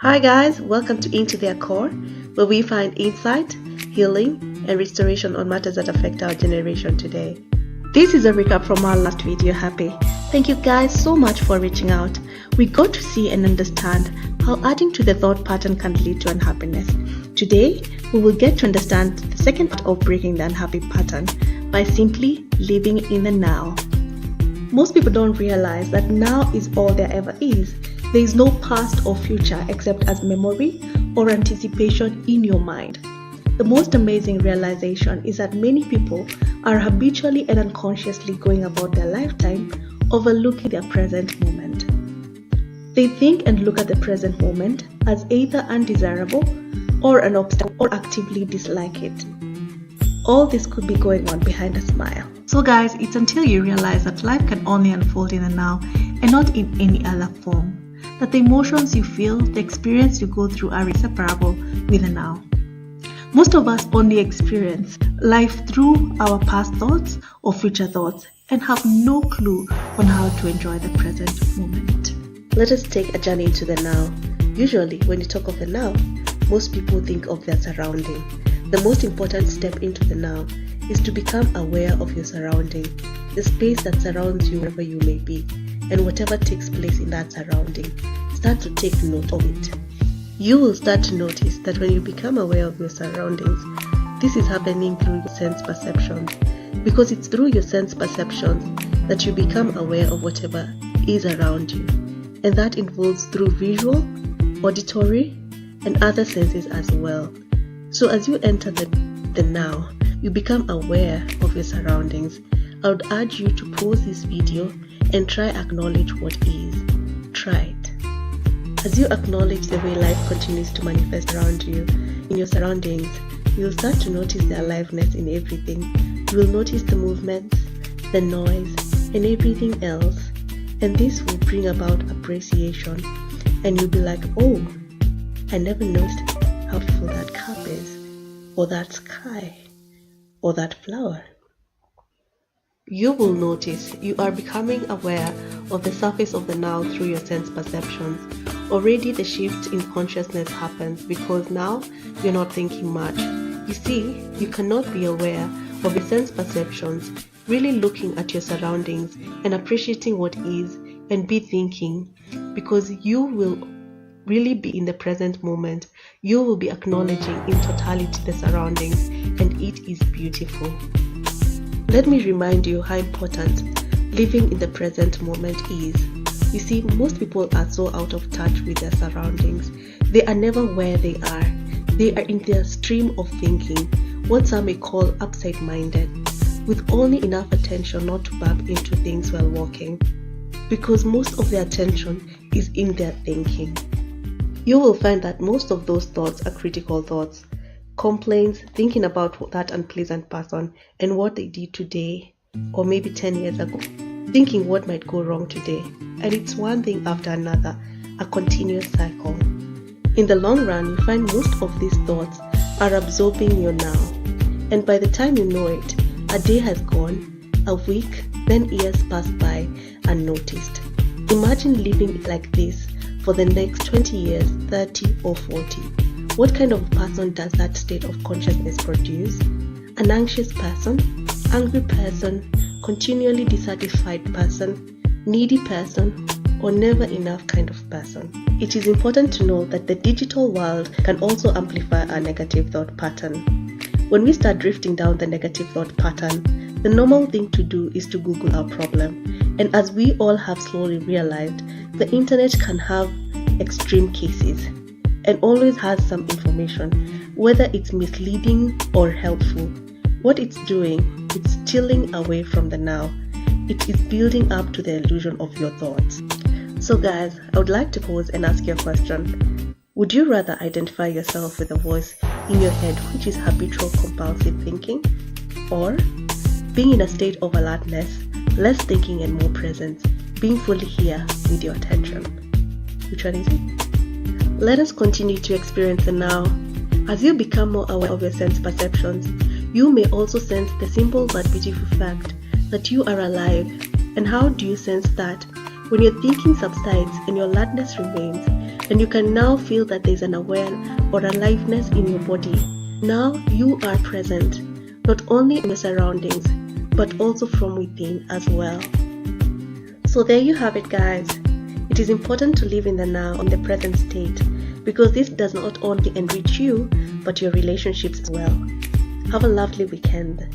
Hi guys, welcome to Into Their Core, where we find insight, healing, and restoration on matters that affect our generation today. This is a recap from our last video, Happy. Thank you guys so much for reaching out. We got to see and understand how adding to the thought pattern can lead to unhappiness. Today, we will get to understand the second part of breaking the unhappy pattern by simply living in the now. Most people don't realize that now is all there ever is. There is no past or future except as memory or anticipation in your mind. The most amazing realization is that many people are habitually and unconsciously going about their lifetime overlooking their present moment. They think and look at the present moment as either undesirable or an obstacle or actively dislike it. All this could be going on behind a smile. So guys, it's until you realize that life can only unfold in the now and not in any other form, that the emotions you feel, the experience you go through are inseparable with the now. Most of us only experience life through our past thoughts or future thoughts and have no clue on how to enjoy the present moment. Let us take a journey into the now. Usually, when you talk of the now, most people think of their surrounding. The most important step into the now is to become aware of your surrounding, the space that surrounds you wherever you may be, and whatever takes place in that surrounding. Start to take note of it. You will start to notice that when you become aware of your surroundings, this is happening through your sense perceptions, because it's through your sense perceptions that you become aware of whatever is around you, and that involves through visual, auditory, and other senses as well. So as you enter the now, you become aware of your surroundings. I would urge you to pause this video and try acknowledge what is. Try it. As you acknowledge the way life continues to manifest around you, in your surroundings, you will start to notice the aliveness in everything. You will notice the movements, the noise, and everything else. And this will bring about appreciation. And you'll be like, oh, I never noticed how beautiful that cup is, or that sky, or that flower. You will notice you are becoming aware of the surface of the now through your sense perceptions. Already the shift in consciousness happens because now you're not thinking much. You see, you cannot be aware of your sense perceptions, really looking at your surroundings and appreciating what is and be thinking, because you will really be in the present moment. You will be acknowledging in totality the surroundings, and it is beautiful. Let me remind you how important living in the present moment is. You see, most people are so out of touch with their surroundings. They are never where they are. They are in their stream of thinking, what some may call upside-minded, with only enough attention not to bump into things while walking, because most of their attention is in their thinking. You will find that most of those thoughts are critical thoughts, complaints, thinking about that unpleasant person and what they did today or maybe 10 years ago, thinking what might go wrong today. And it's one thing after another, a continuous cycle. In the long run, you find most of these thoughts are absorbing your now. And by the time you know it, a day has gone, a week, then years pass by unnoticed. Imagine living like this for the next 20 years, 30 or 40. What kind of person does that state of consciousness produce? An anxious person, angry person, continually dissatisfied person, needy person, or never enough kind of person. It is important to know that the digital world can also amplify our negative thought pattern. When we start drifting down the negative thought pattern, the normal thing to do is to Google our problem. And as we all have slowly realized, the internet can have extreme cases and always has some information, whether it's misleading or helpful. What it's doing, it's stealing away from the now. It is building up to the illusion of your thoughts. So guys, I would like to pause and ask you a question. Would you rather identify yourself with a voice in your head which is habitual compulsive thinking, or being in a state of alertness, less thinking and more presence, being fully here with your attention? Which one is it? Let us continue to experience the now. As you become more aware of your sense perceptions, you may also sense the simple but beautiful fact that you are alive. And how do you sense that? When your thinking subsides and your alertness remains, and you can now feel that there's an awareness or aliveness in your body. Now you are present, not only in your surroundings, but also from within as well. So there you have it, guys. It is important to live in the now, in the present state, because this does not only enrich you, but your relationships as well. Have a lovely weekend.